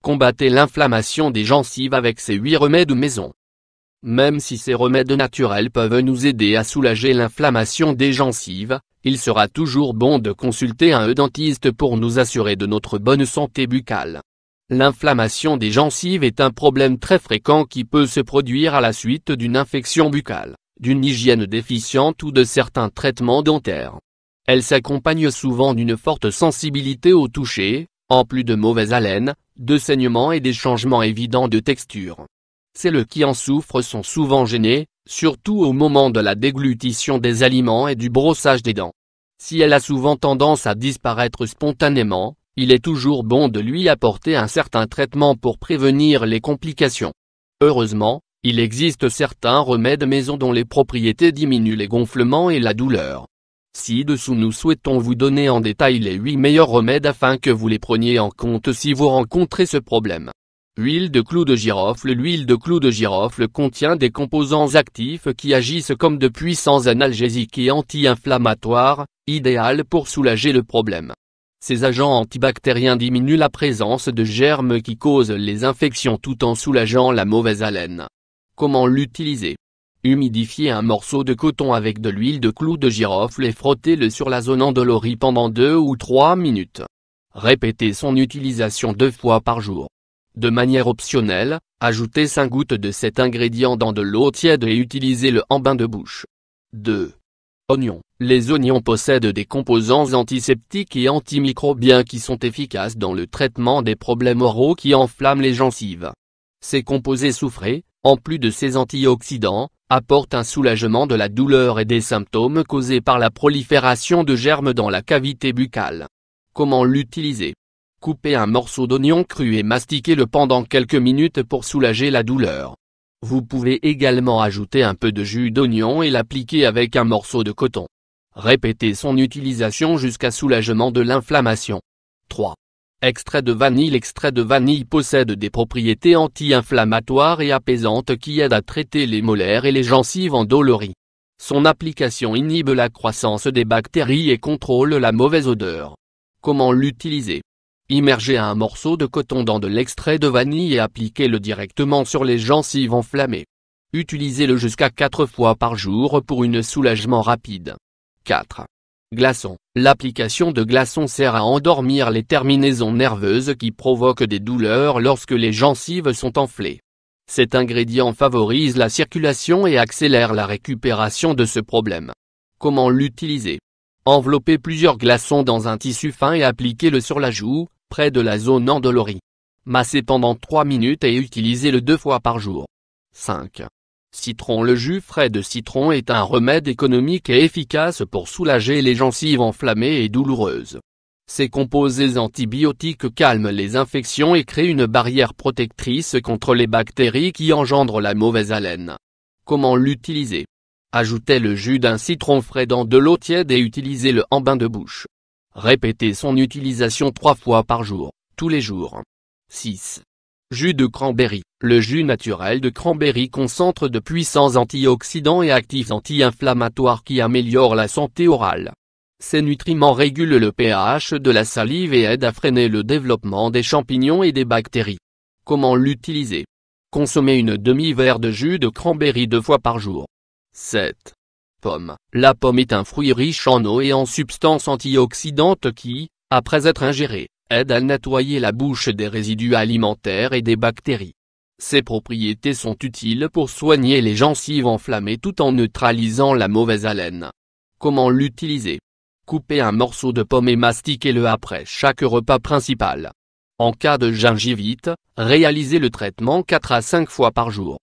Combattez l'inflammation des gencives avec ces 8 remèdes maison. Même si ces remèdes naturels peuvent nous aider à soulager l'inflammation des gencives, il sera toujours bon de consulter un dentiste pour nous assurer de notre bonne santé buccale. L'inflammation des gencives est un problème très fréquent qui peut se produire à la suite d'une infection buccale, d'une hygiène déficiente ou de certains traitements dentaires. Elle s'accompagne souvent d'une forte sensibilité au toucher, en plus de mauvaise haleine, de saignements et des changements évidents de texture. Celles qui en souffrent sont souvent gênées, surtout au moment de la déglutition des aliments et du brossage des dents. Si elle a souvent tendance à disparaître spontanément, il est toujours bon de lui apporter un certain traitement pour prévenir les complications. Heureusement, il existe certains remèdes maison dont les propriétés diminuent les gonflements et la douleur. Ci-dessous nous souhaitons vous donner en détail les 8 meilleurs remèdes afin que vous les preniez en compte si vous rencontrez ce problème. Huile de clou de girofle. L'huile de clou de girofle contient des composants actifs qui agissent comme de puissants analgésiques et anti-inflammatoires, idéal pour soulager le problème. Ces agents antibactériens diminuent la présence de germes qui causent les infections tout en soulageant la mauvaise haleine. Comment l'utiliser? Humidifiez un morceau de coton avec de l'huile de clou de girofle et frottez-le sur la zone endolorie pendant 2 ou 3 minutes. Répétez son utilisation 2 fois par jour. De manière optionnelle, ajoutez 5 gouttes de cet ingrédient dans de l'eau tiède et utilisez-le en bain de bouche. 2. Oignons. Les oignons possèdent des composants antiseptiques et antimicrobiens qui sont efficaces dans le traitement des problèmes oraux qui enflamment les gencives. Ces composés soufrés, en plus de ces antioxydants, apportent un soulagement de la douleur et des symptômes causés par la prolifération de germes dans la cavité buccale. Comment l'utiliser? Coupez un morceau d'oignon cru et mastiquez-le pendant quelques minutes pour soulager la douleur. Vous pouvez également ajouter un peu de jus d'oignon et l'appliquer avec un morceau de coton. Répétez son utilisation jusqu'à soulagement de l'inflammation. 3. Extrait de vanille. L'extrait de vanille possède des propriétés anti-inflammatoires et apaisantes qui aident à traiter les molaires et les gencives endolories. Son application inhibe la croissance des bactéries et contrôle la mauvaise odeur. Comment l'utiliser? Immergez un morceau de coton dans de l'extrait de vanille et appliquez-le directement sur les gencives enflammées. Utilisez-le jusqu'à 4 fois par jour pour un soulagement rapide. 4. Glaçons. L'application de glaçons sert à endormir les terminaisons nerveuses qui provoquent des douleurs lorsque les gencives sont enflées. Cet ingrédient favorise la circulation et accélère la récupération de ce problème. Comment l'utiliser? Enveloppez plusieurs glaçons dans un tissu fin et appliquez-le sur la joue, près de la zone endolorie. Massez pendant 3 minutes et utilisez-le 2 fois par jour. 5. Citron. Le jus frais de citron est un remède économique et efficace pour soulager les gencives enflammées et douloureuses. Ces composés antibiotiques calment les infections et créent une barrière protectrice contre les bactéries qui engendrent la mauvaise haleine. Comment l'utiliser? Ajoutez le jus d'un citron frais dans de l'eau tiède et utilisez-le en bain de bouche. Répétez son utilisation 3 fois par jour, tous les jours. 6. Jus de cranberry. Le jus naturel de cranberry concentre de puissants antioxydants et actifs anti-inflammatoires qui améliorent la santé orale. Ces nutriments régulent le pH de la salive et aident à freiner le développement des champignons et des bactéries. Comment l'utiliser? Consommez une demi-verre de jus de cranberry 2 fois par jour. 7. Pomme. La pomme est un fruit riche en eau et en substances antioxydantes qui, après être ingérées, aident à nettoyer la bouche des résidus alimentaires et des bactéries. Ces propriétés sont utiles pour soigner les gencives enflammées tout en neutralisant la mauvaise haleine. Comment l'utiliser? Coupez un morceau de pomme et mastiquez-le après chaque repas principal. En cas de gingivite, réalisez le traitement 4 à 5 fois par jour.